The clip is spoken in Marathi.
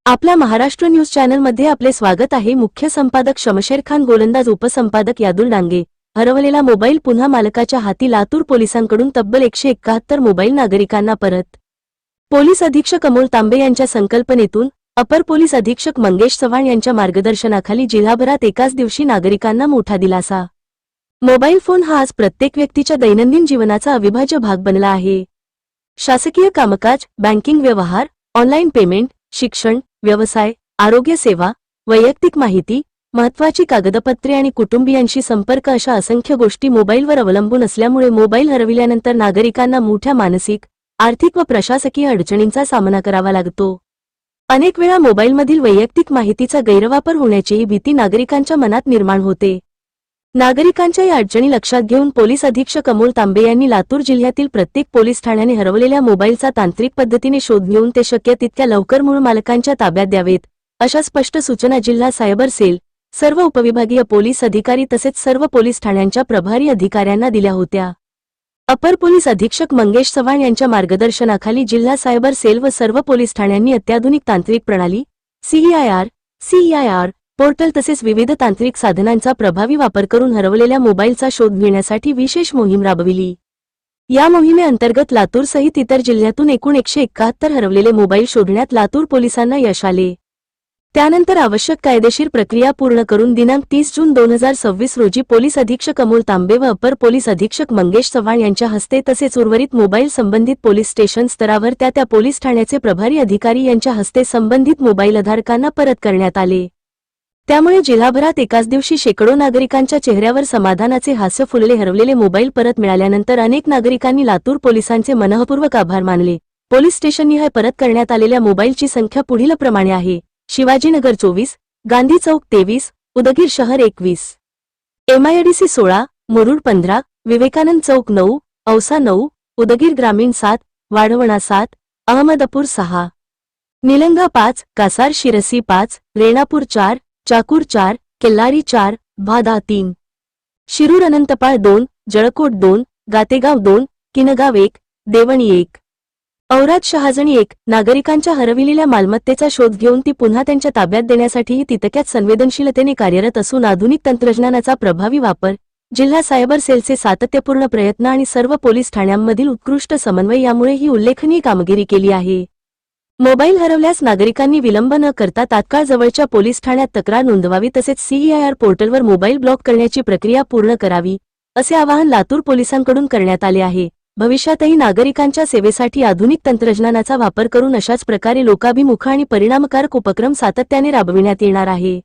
आपल्या महाराष्ट्र न्यूज चॅनलमध्ये आपले स्वागत आहे। मुख्य संपादक शमशेर खान, गोलंदाज उपसंपादक यादुल डांगे। हरवलेला मोबाईल पुन्हा मालकाच्या हाती, लातूर पोलिसांकडून तब्बल 171 मोबाईल नागरिकांना परत। पोलीस अधीक्षक अमोल तांबे यांच्या संकल्पनेतून अपर पोलीस अधीक्षक मंगेश चव्हाण यांच्या मार्गदर्शनाखाली जिल्हाभरात एकाच दिवशी नागरिकांना मोठा दिलासा। मोबाईल फोन हा आज प्रत्येक व्यक्तीच्या दैनंदिन जीवनाचा अविभाज्य भाग बनला आहे। शासकीय कामकाज, बँकिंग व्यवहार, ऑनलाईन पेमेंट, शिक्षण, व्यवसाय, आरोग्य सेवा, वैयक्तिक माहिती, महत्त्वाची कागदपत्रे आणि कुटुंबियांशी संपर्क अशा असंख्य गोष्टी मोबाईलवर अवलंबून असल्यामुळे मोबाईल हरविल्यानंतर नागरिकांना मोठ्या मानसिक, आर्थिक व प्रशासकीय अडचणींचा सामना करावा लागतो। अनेक वेळा मोबाईलमधील वैयक्तिक माहितीचा गैरवापर होण्याचीही भीती नागरिकांच्या मनात निर्माण होते। नागरिकांच्या या अडचणी लक्षात घेऊन पोलीस अधीक्षक अमोल तांबे यांनी लातूर जिल्ह्यातील प्रत्येक पोलीस ठाण्याने हरवलेल्या मोबाईलचा तांत्रिक पद्धतीने शोध घेऊन ते शक्य तितक्या लवकर मूळ मालकांच्या ताब्यात द्यावेत, अशा स्पष्ट सूचना जिल्हा सायबर सेल, सर्व उपविभागीय पोलीस अधिकारी तसेच सर्व पोलीस ठाण्यांच्या प्रभारी अधिकाऱ्यांना दिल्या होत्या। अपर पोलीस अधीक्षक मंगेश चव्हाण यांच्या मार्गदर्शनाखाली जिल्हा सायबर सेल व सर्व पोलीस ठाण्यांनी अत्याधुनिक तांत्रिक प्रणाली, CIR पोर्टल तसेच विविध तांत्रिक साधनांचा प्रभावी वापर करून हरवलेल्या मोबाईलचा शोध घेण्यासाठी विशेष मोहीम राबविली। या मोहिमेअंतर्गत लातूरसहित इतर जिल्ह्यातून एकूण 171 हरवलेले मोबाईल शोधण्यात लातूर पोलिसांना यश आले। त्यानंतर आवश्यक कायदेशीर प्रक्रिया पूर्ण करून दिनांक 30 जून 2026 रोजी पोलीस अधीक्षक अमोल तांबे व अपर पोलीस अधीक्षक मंगेश चव्हाण यांच्या हस्ते तसेच उर्वरित मोबाईल संबंधित पोलीस स्टेशन स्तरावर त्या पोलीस ठाण्याचे प्रभारी अधिकारी यांच्या हस्ते संबंधित मोबाईल धारकांना परत करण्यात आले। त्यामुळे जिल्हाभरात एकाच दिवशी शेकडो नागरिकांच्या चेहऱ्यावर समाधानाचे हास्य फुलले। हरवलेले मोबाईल परत मिळाल्यानंतर अनेक नागरिकांनी लातूर पोलिसांचे मनःपूर्वक आभार मानले। पोलीस स्टेशननिहाय परत करण्यात आलेल्या मोबाईलची संख्या पुढीलप्रमाणे आहे: शिवाजीनगर 24, गांधी चौक 23, उदगीर शहर 21, MIDC 16, मुरुड 15, विवेकानंद चौक 9, औसा 9, उदगीर ग्रामीण 7, वाढवणा 7, अहमदपूर 6, निलंगा 5, कासार शिरसी 5, रेणापूर 4, चाकूर 4, केल्लारी 4, भादा 3, शिरूर अनंतपाळ 2, जळकोट 2, गातेगाव 2, किनगाव 1, देवणी 1, औराद शहाजणी 1। नागरिकांच्या हरविलेल्या मालमत्तेचा शोध घेऊन ती पुन्हा त्यांच्या ताब्यात देण्यासाठीही तितक्याच संवेदनशीलतेने कार्यरत असून आधुनिक तंत्रज्ञानाचा प्रभावी वापर, जिल्हा सायबर सेलचे सातत्यपूर्ण प्रयत्न आणि सर्व पोलीस ठाण्यांमधील उत्कृष्ट समन्वय यामुळे ही उल्लेखनीय कामगिरी केली आहे। मोबाईल हरवल्यास नागरिकांनी विलंब न करता तात्काळ जवळच्या पोलीस ठाण्यात तक्रार नोंदवावी तसेच CIR पोर्टलवर मोबाईल ब्लॉक करण्याची प्रक्रिया पूर्ण करावी, असे आवाहन लातूर पोलिसांकडून करण्यात आले आहे। भविष्यातही नागरिकांच्या सेवेसाठी आधुनिक तंत्रज्ञानाचा वापर करून अशाच प्रकारे लोकाभिमुख आणि परिणामकारक उपक्रम सातत्याने राबविण्यात येणार आहे।